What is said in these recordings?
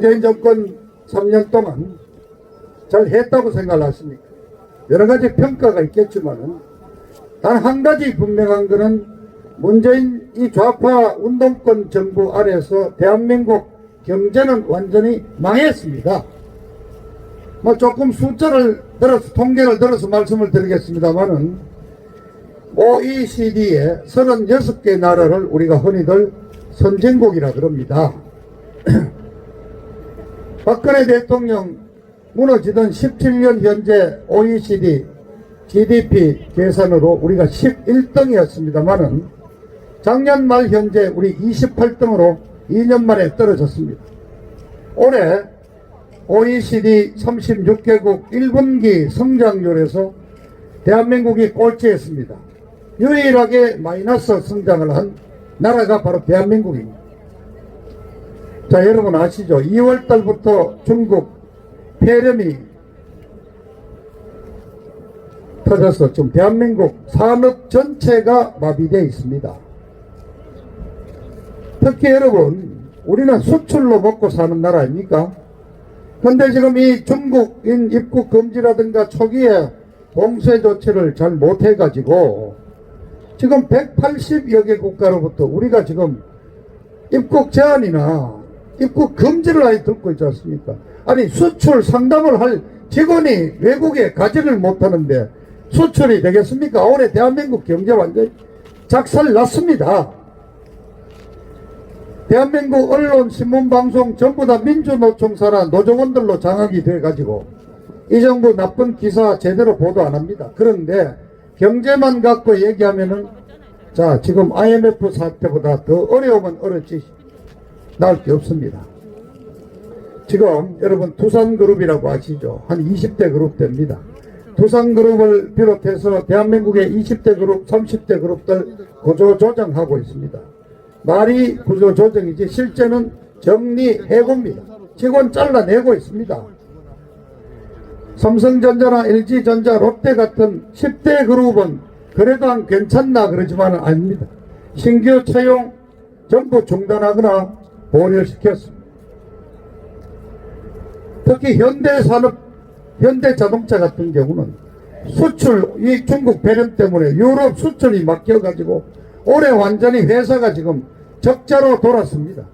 문재인 정권 3년 동안 잘 했다고 생각하십니까? 여러 가지 평가가 있겠지만 단 한 가지 분명한 것은 문재인 이 좌파 운동권 정부 아래에서 대한민국 경제는 완전히 망했습니다. 뭐 조금 숫자를 들어서 통계를 들어서 말씀을 드리겠습니다만은 OECD의 36개 나라를 우리가 흔히들 선진국이라 그럽니다. 박근혜 대통령 무너지던 17년 현재 OECD GDP 계산으로 우리가 11등이었습니다만은 작년 말 현재 우리 28등으로 2년 만에 떨어졌습니다. 올해 OECD 36개국 1분기 성장률에서 대한민국이 꼴찌했습니다. 유일하게 마이너스 성장을 한 나라가 바로 대한민국입니다. 자, 여러분 아시죠? 2월 달부터 중국 폐렴이 터져서 지금 대한민국 산업 전체가 마비되어 있습니다. 특히 여러분, 우리는 수출로 먹고 사는 나라 아닙니까? 근데 지금 이 중국인 입국 금지라든가 초기에 봉쇄 조치를 잘 못해가지고 지금 180여 개 국가로부터 우리가 지금 입국 제한이나 입국 금지를 아예 듣고 있지 않습니까? 아니 수출 상담을 할 직원이 외국에 가지를 못하는데 수출이 되겠습니까? 올해 대한민국 경제 완전히 작살났습니다. 대한민국 언론, 신문방송 전부 다 민주노총 산하 노조원들로 장악이 돼가지고 이 정부 나쁜 기사 제대로 보도 안 합니다. 그런데 경제만 갖고 얘기하면은 자 지금 IMF 사태보다 더 어려우면 어렵지 나을 게 없습니다. 지금 여러분 두산그룹이라고 아시죠? 한 20대 그룹 됩니다. 두산그룹을 비롯해서 대한민국의 20대 그룹, 30대 그룹들 구조조정하고 있습니다. 말이 구조조정이지 실제는 정리해고입니다. 직원 잘라내고 있습니다. 삼성전자나 LG전자, 롯데 같은 10대 그룹은 그래도 괜찮나 그러지만 아닙니다. 신규 채용 전부 중단하거나 보류시켰습니다. 특히 현대산업, 현대자동차 같은 경우는 수출, 이 중국 배련 때문에 유럽 수출이 막혀가지고 올해 완전히 회사가 지금 적자로 돌았습니다.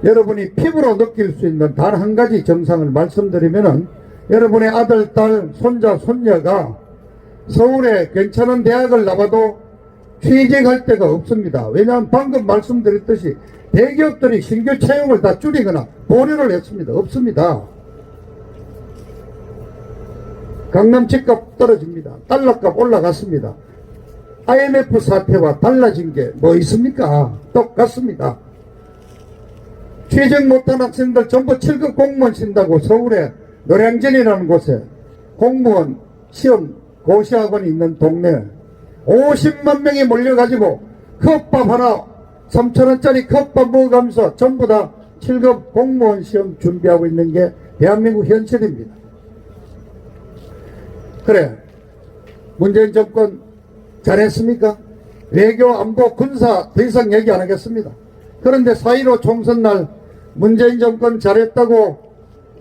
여러분이 피부로 느낄 수 있는 단 한 가지 정상을 말씀드리면은 여러분의 아들, 딸, 손자, 손녀가 서울에 괜찮은 대학을 나와도 취직할 데가 없습니다. 왜냐하면 방금 말씀드렸듯이 대기업들이 신규 채용을 다 줄이거나 보류를 했습니다. 없습니다. 강남 집값 떨어집니다. 달러값 올라갔습니다. IMF 사태와 달라진 게 뭐 있습니까? 똑같습니다. 취직 못한 학생들 전부 7급 공무원 신다고 서울에 노량진이라는 곳에 공무원 시험 고시학원이 있는 동네 50만 명이 몰려가지고 컵밥 하나 3,000원짜리 컵밥 먹으면서 전부 다 7급 공무원 시험 준비하고 있는 게 대한민국 현실입니다. 그래 문재인 정권 잘했습니까? 외교, 안보, 군사 더 이상 얘기 안 하겠습니다. 그런데 4.15 총선날 문재인 정권 잘했다고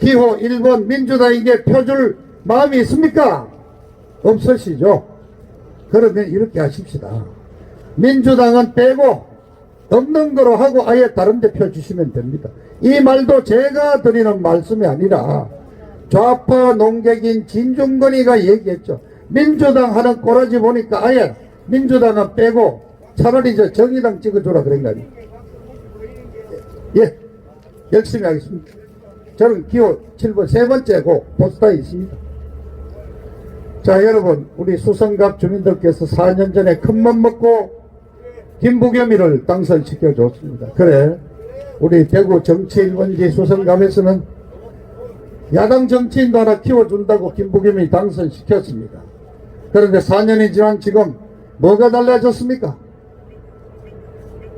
기호 1번 민주당에게 펴줄 마음이 있습니까? 없으시죠? 그러면 이렇게 하십시다. 민주당은 빼고 없는 거로 하고 아예 다른 데 펴주시면 됩니다. 이 말도 제가 드리는 말씀이 아니라 좌파 농객인 진중권이가 얘기했죠. 민주당 하는 꼬라지 보니까 아예 민주당은 빼고 차라리 저 정의당 찍어주라 그런 거 아니에요. 예, 열심히 하겠습니다. 저는 기호 7번 세 번째고 포스터에 있습니다. 자, 여러분, 우리 수성갑 주민들께서 4년 전에 큰맘 먹고 김부겸이를 당선시켜 줬습니다. 그래, 우리 대구 정치 1번지 수성갑에서는 야당 정치인도 하나 키워준다고 김부겸이 당선시켰습니다. 그런데 4년이 지난 지금 뭐가 달라졌습니까?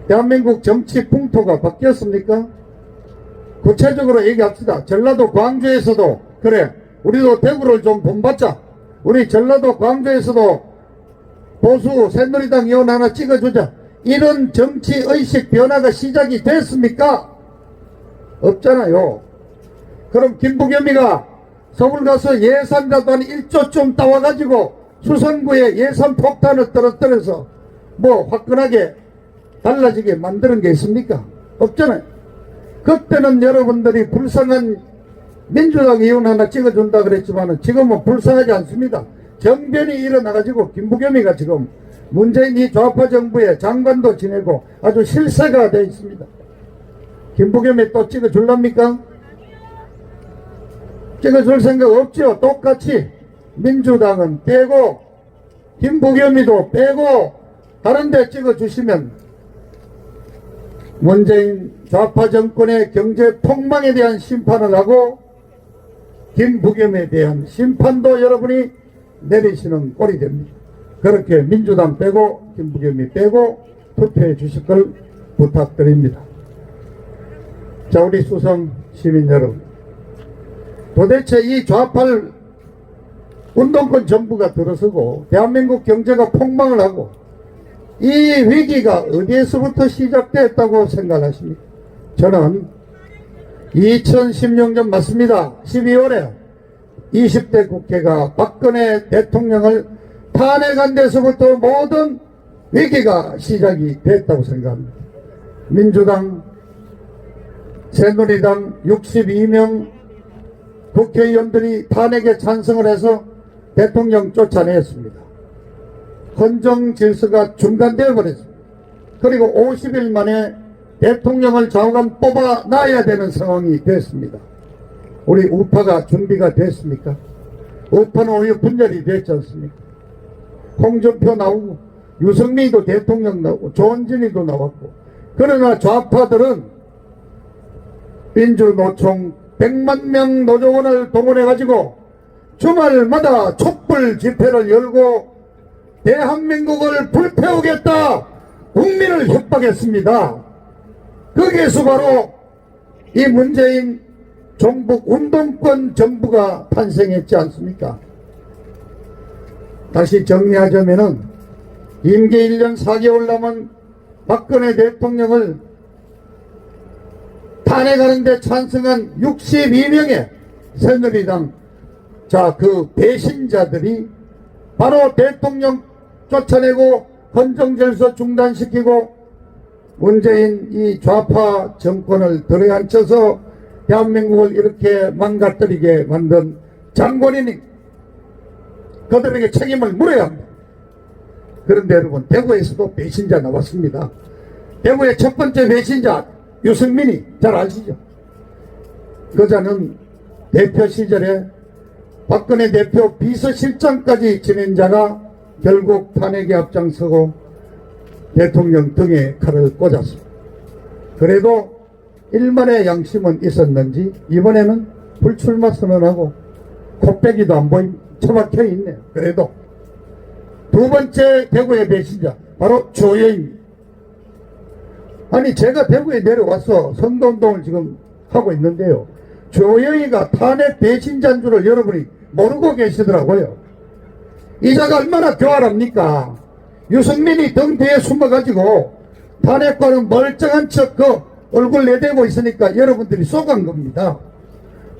대한민국 정치 풍토가 바뀌었습니까? 구체적으로 얘기합시다. 전라도 광주에서도 그래 우리도 대구를 좀 본받자. 우리 전라도 광주에서도 보수 새누리당 의원 하나 찍어주자. 이런 정치의식 변화가 시작이 됐습니까? 없잖아요. 그럼 김부겸이가 서울 가서 예산이라도 한 1조쯤 따와가지고 수성구에 예산 폭탄을 떨어뜨려서 뭐 화끈하게 달라지게 만드는 게 있습니까? 없잖아요. 그때는 여러분들이 불쌍한 민주당 의원 하나 찍어준다 그랬지만 지금은 불쌍하지 않습니다. 정변이 일어나가지고 김부겸이가 지금 문재인 이 좌파 정부의 장관도 지내고 아주 실세가 되어 있습니다. 김부겸이 또 찍어줄랍니까? 찍어줄 생각 없죠. 똑같이 민주당은 빼고 김부겸이도 빼고 다른 데 찍어주시면 문재인 좌파 정권의 경제 폭망에 대한 심판을 하고 김부겸에 대한 심판도 여러분이 내리시는 꼴이 됩니다. 그렇게 민주당 빼고 김부겸이 빼고 투표해 주실 걸 부탁드립니다. 자, 우리 수성 시민 여러분, 도대체 이 좌파 운동권 정부가 들어서고 대한민국 경제가 폭망을 하고 이 위기가 어디에서부터 시작됐다고 생각하십니까? 저는 2016년 맞습니다. 12월에 20대 국회가 박근혜 대통령을 탄핵한 데서부터 모든 위기가 시작이 됐다고 생각합니다. 민주당, 새누리당 62명 국회의원들이 탄핵에 찬성을 해서 대통령 쫓아냈습니다. 헌정 질서가 중단되어 버렸습니다. 그리고 50일 만에 대통령을 좌우간 뽑아놔야 되는 상황이 됐습니다. 우리 우파가 준비가 됐습니까? 우파는 오히려 분열이 됐지 않습니까? 홍준표 나오고 유승민도 대통령 나오고 조원진이도 나왔고, 그러나 좌파들은 민주노총 100만 명 노조원을 동원해가지고 주말마다 촛불 집회를 열고 대한민국을 불태우겠다, 국민을 협박했습니다. 거기에서 바로 이 문재인 종북 운동권 정부가 탄생했지 않습니까? 다시 정리하자면은 임기 1년 4개월 남은 박근혜 대통령을 탄핵하는 데 찬성한 62명의 새누리당 그 배신자들이 바로 대통령 쫓아내고 헌정질서 중단시키고 문재인 이 좌파 정권을 들어앉혀서 대한민국을 이렇게 망가뜨리게 만든 장본인이 그들에게 책임을 물어야 합니다. 그런데 여러분, 대구에서도 배신자 나왔습니다. 대구의 첫 번째 배신자 유승민이 잘 아시죠? 그자는 대표 시절에 박근혜 대표 비서실장까지 지낸 자가 결국 탄핵에 앞장서고 대통령 등에 칼을 꽂았습니다. 그래도 일만의 양심은 있었는지 이번에는 불출마 선언하고 코빼기도 안 보임 처박혀 있네요. 그래도 두 번째 대구의 배신자 바로 조여입니다. 아니, 제가 대구에 내려와서 선거운동을 지금 하고 있는데요, 조영희가 탄핵 배신자인 줄을 여러분이 모르고 계시더라고요. 이자가 얼마나 교활합니까? 유승민이 등 뒤에 숨어가지고 탄핵과는 멀쩡한 척 얼굴 내대고 있으니까 여러분들이 쏘간 겁니다.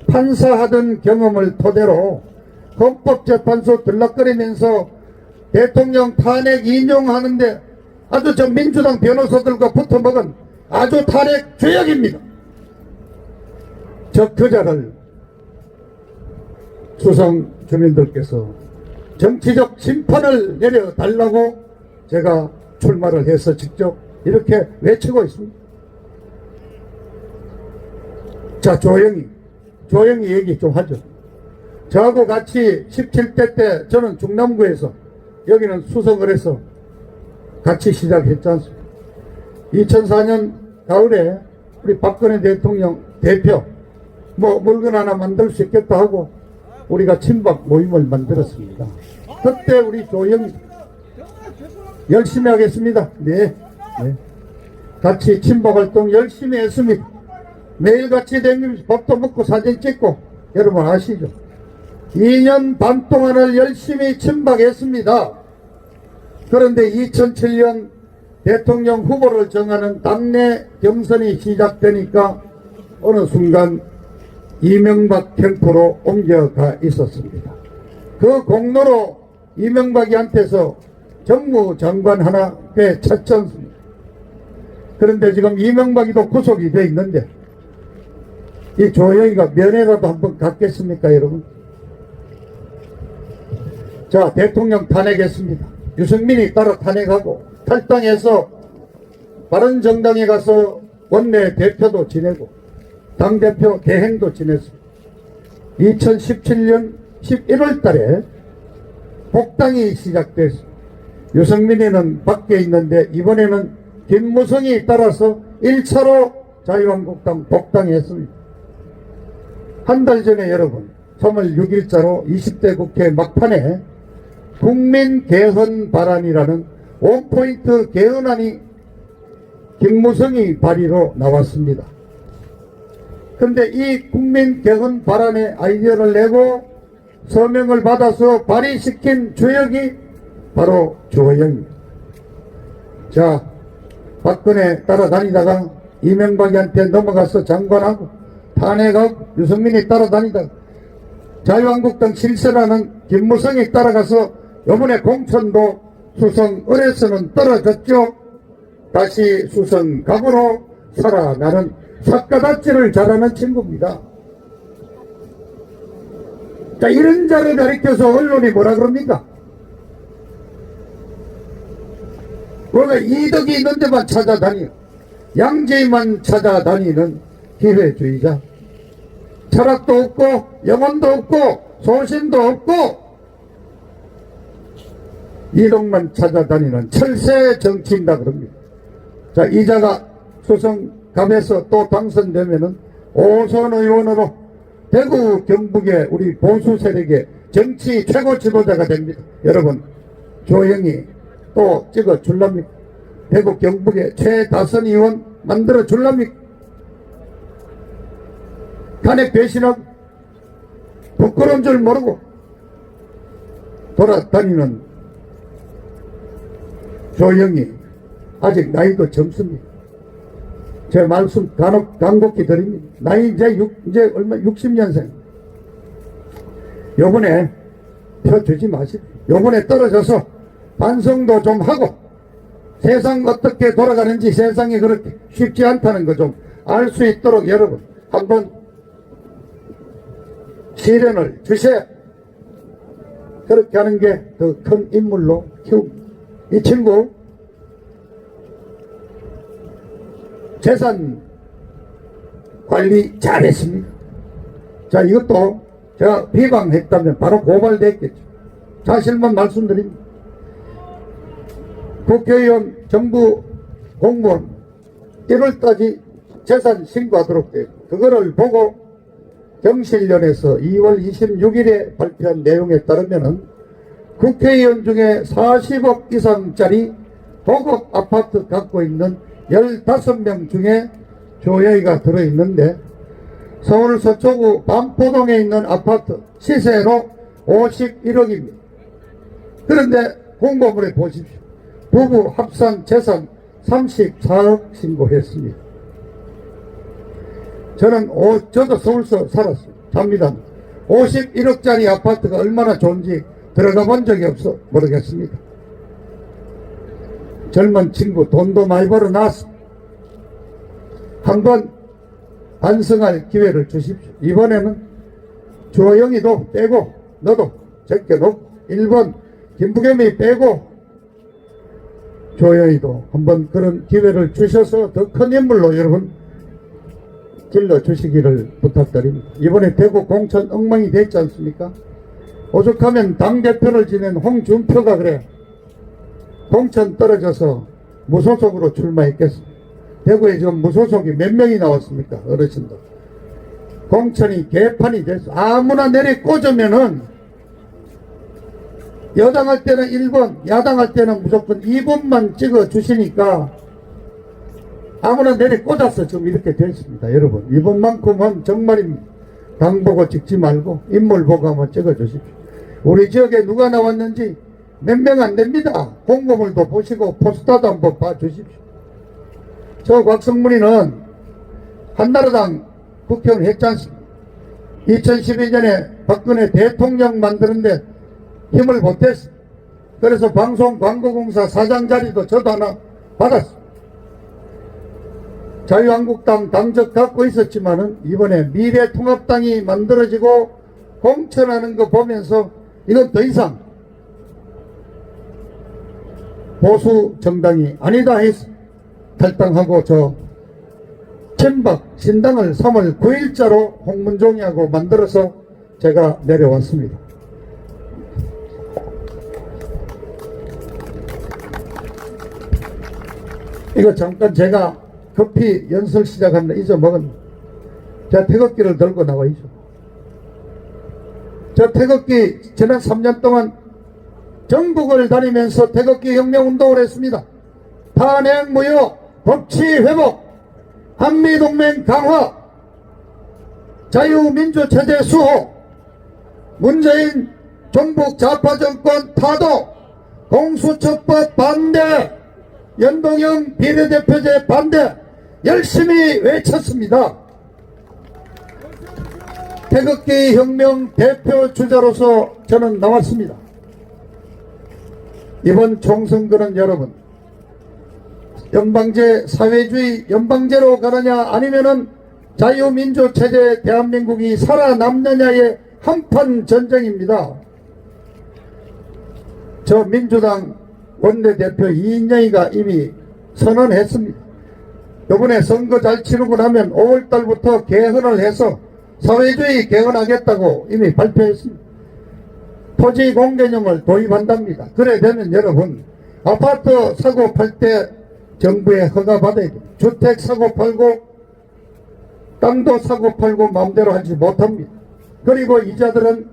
판사하던 경험을 토대로 헌법재판소 들락거리면서 대통령 탄핵 인용하는데 아주 저 민주당 변호사들과 붙어먹은 아주 탄핵 죄악입니다. 저 그자를 수성 주민들께서 정치적 심판을 내려달라고 제가 출마를 해서 직접 이렇게 외치고 있습니다. 자, 조영이 얘기 좀 하죠. 저하고 같이 17대 때 저는 중남구에서 여기는 수성을 해서 같이 시작했지 않습니까? 2004년 가을에 우리 박근혜 대통령 대표 물건 하나 만들 수 있겠다 하고 우리가 친박 모임을 만들었습니다. 그때 우리 조영이 열심히 하겠습니다. 네. 같이 친박 활동 열심히 했습니다. 매일 같이 다니면서 밥도 먹고 사진 찍고, 여러분 아시죠? 2년 반 동안을 열심히 친박했습니다. 그런데 2007년 대통령 후보를 정하는 당내 경선이 시작되니까 어느 순간 이명박 캠프로 옮겨가 있었습니다. 그 공로로 이명박이한테서 정무장관 하나 되찾지 않습니다. 그런데 지금 이명박이도 구속이 돼 있는데 이 조영이가 면회라도 한번 갔겠습니까, 여러분? 자, 대통령 탄핵했습니다. 유승민이 따라 탄핵하고 탈당해서 바른정당에 가서 원내 대표도 지내고 당대표 대행도 지냈습니다. 2017년 11월 달에 복당이 시작됐습니다. 유승민이는 밖에 있는데 이번에는 김무성이 따라서 1차로 자유한국당 복당했습니다. 한 달 전에 여러분 3월 6일자로 20대 국회 막판에 국민 개헌 발안이라는 원포인트 개헌안이 김무성이 발의로 나왔습니다. 그런데 이 국민 개헌 발안의 아이디어를 내고 서명을 받아서 발의시킨 주역이 바로 조영입니다. 자, 박근혜 따라다니다가 이명박이한테 넘어가서 장관하고 탄핵하고 유승민이 따라다니다가 자유한국당 실세라는 김무성이 따라가서 요번에 공천도 수성을에서는 떨어졌죠. 다시 수성갑으로 살아나는 삿가닥질을 잘하는 친구입니다. 자, 이런 자를 가리켜서 언론이 뭐라 그럽니까? 뭔가 이득이 있는 데만 찾아다니고 양재만 찾아다니는 기회주의자. 철학도 없고 영혼도 없고 소신도 없고 이동만 찾아다니는 철새 정치인다 그럽니다. 자, 이자가 수성갑에서 또 당선되면은 오선 의원으로 대구 경북의 우리 보수 세력의 정치 최고 지도자가 됩니다. 여러분, 조영이 또 찍어 줄랍니까? 대구 경북의 최다선 의원 만들어 줄랍니까? 탄핵 배신하고 부끄러운 줄 모르고 돌아다니는 조영이 아직 나이도 젊습니다. 제 말씀 간곡히 드립니다. 나이 이제 얼마 60년생. 요번에 표 주지 마시고 요번에 떨어져서 반성도 좀 하고 세상 어떻게 돌아가는지 세상이 그렇게 쉽지 않다는 거 좀 알 수 있도록 여러분 한번 시련을 주세요. 그렇게 하는 게 더 큰 인물로 키웁니다. 이 친구 재산 관리 잘했습니다. 자, 이것도 제가 비방했다면 바로 고발됐겠죠. 사실만 말씀드립니다. 국회의원, 정부 공무원 1월까지 재산 신고하도록 돼요. 그거를 보고 경실련에서 2월 26일에 발표한 내용에 따르면은 국회의원 중에 40억 이상짜리 고급 아파트 갖고 있는 15명 중에 조영이가 들어있는데 서울 서초구 반포동에 있는 아파트 시세로 51억입니다. 그런데 공고문에 보십시오. 부부 합산 재산 34억 신고했습니다. 저도 서울서 살았어요. 잡니다. 51억짜리 아파트가 얼마나 좋은지 들어가 본 적이 없어 모르겠습니다. 젊은 친구 돈도 많이 벌어놨어. 한번 반성할 기회를 주십시오. 이번에는 조영이도 빼고 너도 제껴놓고 1번 김부겸이 빼고 조영이도 한번 그런 기회를 주셔서 더 큰 인물로 여러분 길러주시기를 부탁드립니다. 이번에 대구 공천 엉망이 됐지 않습니까? 오죽하면 당대표를 지낸 홍준표가 그래 공천 떨어져서 무소속으로 출마했겠습니다. 대구에 지금 무소속이 몇 명이 나왔습니까? 어르신들. 공천이 개판이 됐어. 아무나 내리 꽂으면은 여당할 때는 1번, 야당할 때는 무조건 2번만 찍어 주시니까 아무나 내리 꽂았어. 지금 이렇게 됐습니다. 여러분, 이번만큼은 정말입니다. 당 보고 찍지 말고 인물 보고 한번 찍어 주십시오. 우리 지역에 누가 나왔는지 몇 명 안 됩니다. 공고물도 보시고 포스터도 한번 봐 주십시오. 저 곽성문이는 한나라당 국회의원 했지 않습니까? 2012년에 박근혜 대통령 만드는데 힘을 보탰어. 그래서 방송광고공사 사장 자리도 저도 하나 받았어. 자유한국당 당적 갖고 있었지만은 이번에 미래통합당이 만들어지고 공천하는 거 보면서 이건 더 이상 보수 정당이 아니다 해서 탈당하고 저 친박 신당을 3월 9일자로 홍문종이하고 만들어서 제가 내려왔습니다. 이거 잠깐 제가 급히 연설 시작합니다. 잊어먹은 제가 태극기를 들고 나와 있죠. 저 태극기 지난 3년 동안 전국을 다니면서 태극기 혁명운동을 했습니다. 탄핵 무효, 법치 회복, 한미동맹 강화, 자유민주체제 수호, 문재인 종북 좌파정권 타도, 공수처법 반대, 연동형 비례대표제 반대 열심히 외쳤습니다. 태극기 혁명 대표 주자로서 저는 나왔습니다. 이번 총선거는 여러분 연방제 사회주의 연방제로 가느냐 아니면은 자유민주체제 대한민국이 살아남느냐의 한판 전쟁입니다. 저 민주당 원내대표 이인영이가 이미 선언했습니다. 이번에 선거 잘 치르고 나면 5월달부터 개헌을 해서 사회주의 개헌하겠다고 이미 발표했습니다. 토지 공개념을 도입한답니다. 그래 되면 여러분 아파트 사고 팔 때 정부에 허가 받아야 돼요. 주택 사고 팔고 땅도 사고 팔고 마음대로 하지 못합니다. 그리고 이자들은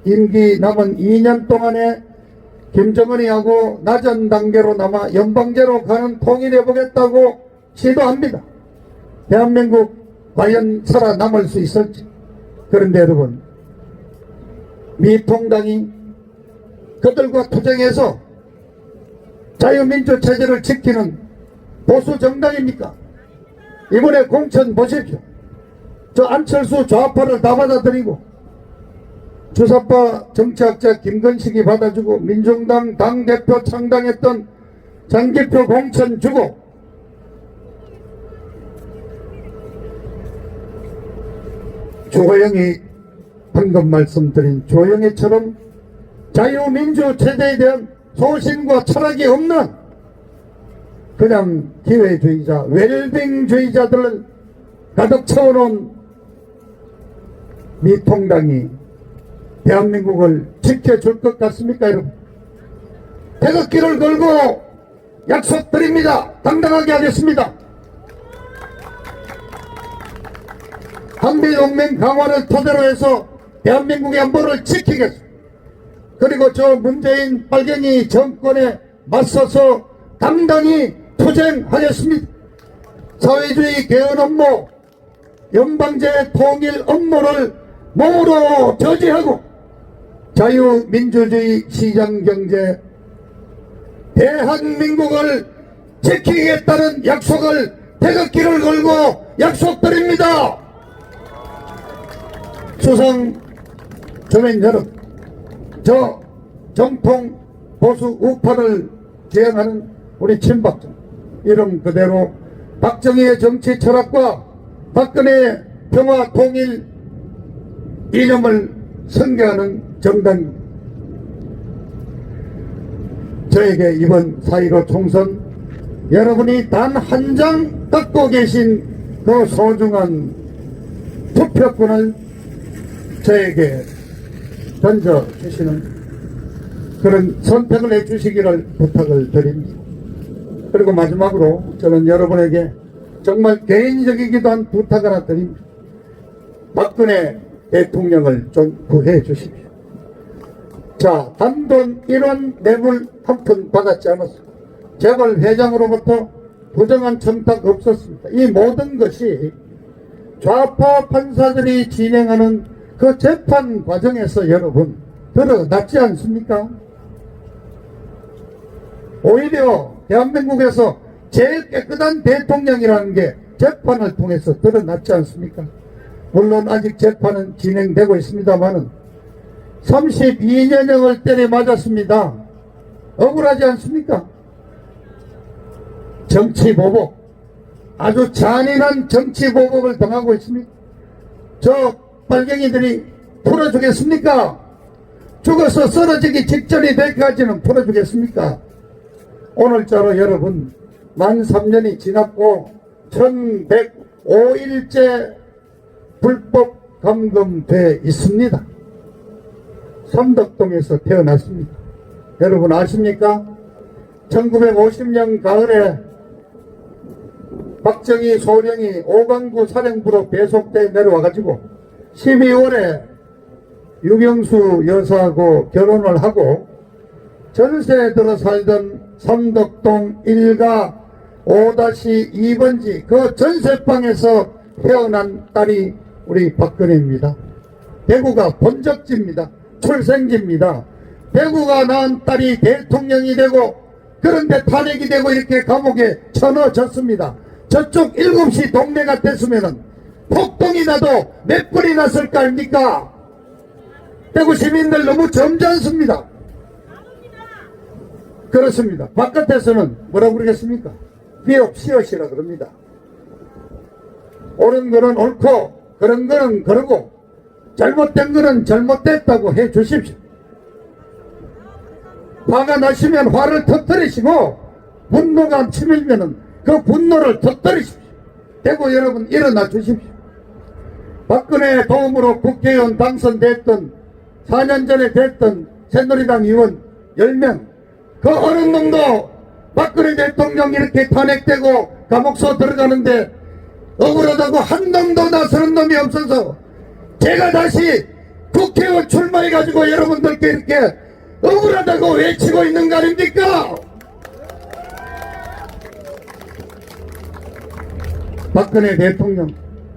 임기 남은 2년 동안에 김정은이하고 낮은 단계로 남아 연방제로 가는 통일해보겠다고 시도합니다. 대한민국 과연 살아남을 수 있을지. 그런데 여러분 미통당이 그들과 투쟁해서 자유민주체제를 지키는 보수정당입니까? 이번에 공천 보십시오. 저 안철수 좌파를 다 받아들이고 주사파 정치학자 김건식이 받아주고 민중당 당대표 창당했던 장기표 공천 주고 조영이 방금 말씀드린 조영이처럼 자유민주체제에 대한 소신과 철학이 없는 그냥 기회주의자 웰빙주의자들을 가득 채워놓은 미통당이 대한민국을 지켜줄 것 같습니까 여러분? 태극기를 걸고 약속드립니다. 당당하게 하겠습니다. 한미동맹 강화를 토대로 해서 대한민국의 안보를 지키겠습니다. 그리고 저 문재인 빨갱이 정권에 맞서서 당당히 투쟁하겠습니다. 사회주의 개헌 업무, 연방제 통일 업무를 몸으로 저지하고 자유민주주의 시장경제 대한민국을 지키겠다는 약속을 태극기를 걸고 약속드립니다. 수상 주민 여러분, 저 정통 보수 우파를 지향하는 우리 친박정 이름 그대로 박정희의 정치 철학과 박근혜의 평화 통일 이념을 선교하는 정당입니다. 저에게 이번 4.15 총선 여러분이 단 한 장 갖고 계신 그 소중한 투표권을 저에게 던져주시는 그런 선택을 해주시기를 부탁을 드립니다. 그리고 마지막으로 저는 여러분에게 정말 개인적이기도 한 부탁 하나 드립니다. 박근혜 대통령을 좀 구해 주십시오. 자, 단돈 1원 뇌물 한 푼 받았지 않았습니까? 재벌 회장으로부터 부정한 청탁 없었습니다. 이 모든 것이 좌파 판사들이 진행하는 그 재판 과정에서 여러분 드러났지 않습니까? 오히려 대한민국에서 제일 깨끗한 대통령이라는 게 재판을 통해서 드러났지 않습니까? 물론 아직 재판은 진행되고 있습니다만은 32년형을 때려 맞았습니다. 억울하지 않습니까? 정치보복, 아주 잔인한 정치보복을 당하고 있습니다. 저 빨갱이들이 풀어주겠습니까? 죽어서 쓰러지기 직전이 되기까지는 풀어주겠습니까? 오늘자로 여러분 만 3년이 지났고 1105일째 불법 감금돼 있습니다. 삼덕동에서 태어났습니다. 여러분 아십니까? 1950년 가을에 박정희 소령이 오강구 사령부로 배속돼 내려와가지고 12월에 유경수 여사하고 결혼을 하고 전세 들어 살던 삼덕동 1가 5-2번지 그 전세방에서 태어난 딸이 우리 박근혜입니다. 대구가 본적지입니다. 출생지입니다. 대구가 낳은 딸이 대통령이 되고 그런데 탄핵이 되고 이렇게 감옥에 쳐넣어졌습니다. 저쪽 7시 동네가 됐으면은 폭동이 나도 몇 번이 났을 거 아닙니까? 대구 시민들 너무 점잖습니다. 그렇습니다. 바깥에서는 뭐라고 그러겠습니까? 비옵시엇이라 그럽니다. 옳은 거는 옳고 그런 거는 그러고 잘못된 거는 잘못됐다고 해 주십시오. 화가 나시면 화를 터뜨리시고 분노가 치밀면은 그 분노를 터뜨리십시오. 대구 여러분 일어나 주십시오. 박근혜 도움으로 국회의원 당선됐던 4년 전에 됐던 새누리당 의원 10명 그 어느 놈도 박근혜 대통령 이렇게 탄핵되고 감옥소 들어가는데 억울하다고 한 놈도 나서는 놈이 없어서 제가 다시 국회의원 출마해가지고 여러분들께 이렇게 억울하다고 외치고 있는 거 아닙니까? 박근혜 대통령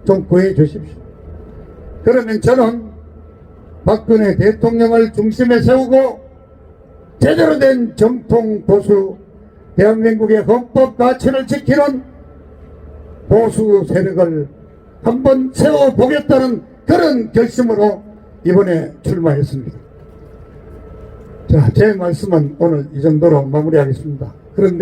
좀 구해 주십시오. 그러면 저는 박근혜 대통령을 중심에 세우고 제대로 된 정통 보수 대한민국의 헌법 가치를 지키는 보수 세력을 한번 세워보겠다는 그런 결심으로 이번에 출마했습니다. 자, 제 말씀은 오늘 이 정도로 마무리하겠습니다. 그런데